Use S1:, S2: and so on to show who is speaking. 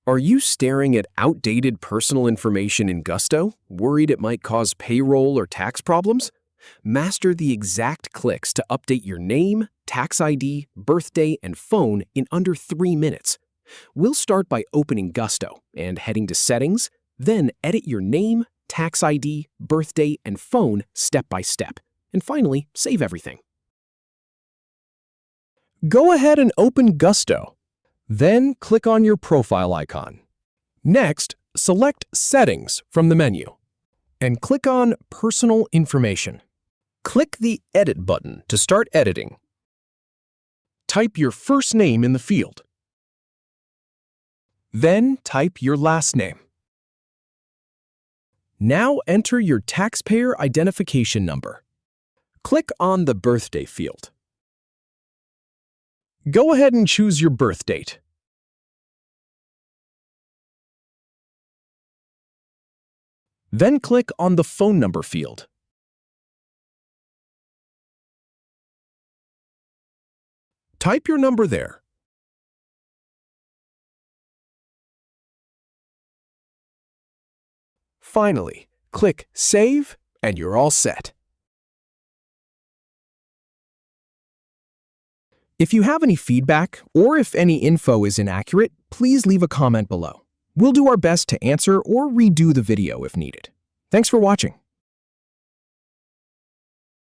S1: Are you staring at outdated personal information in Gusto, worried it might cause payroll or tax problems? Master the exact clicks to update your name, tax ID, birthday, and phone in under 3 minutes. We'll start by opening Gusto and heading to Settings, then edit your name, tax ID, birthday, and phone step by step, and finally, save everything. Go ahead and open Gusto. Then click on your profile icon. Next, select Settings from the menu and click on Personal Information. Click the Edit button to start editing. Type your first name in the field. Then type your last name. Now enter your taxpayer identification number. Click on the birthday field. Go ahead and choose your birth date. Then click on the phone number field. Type your number there. Finally, click Save, and you're all set. If you have any feedback, or if any info is inaccurate, please leave a comment below. We'll do our best to answer or redo the video if needed. Thanks for watching.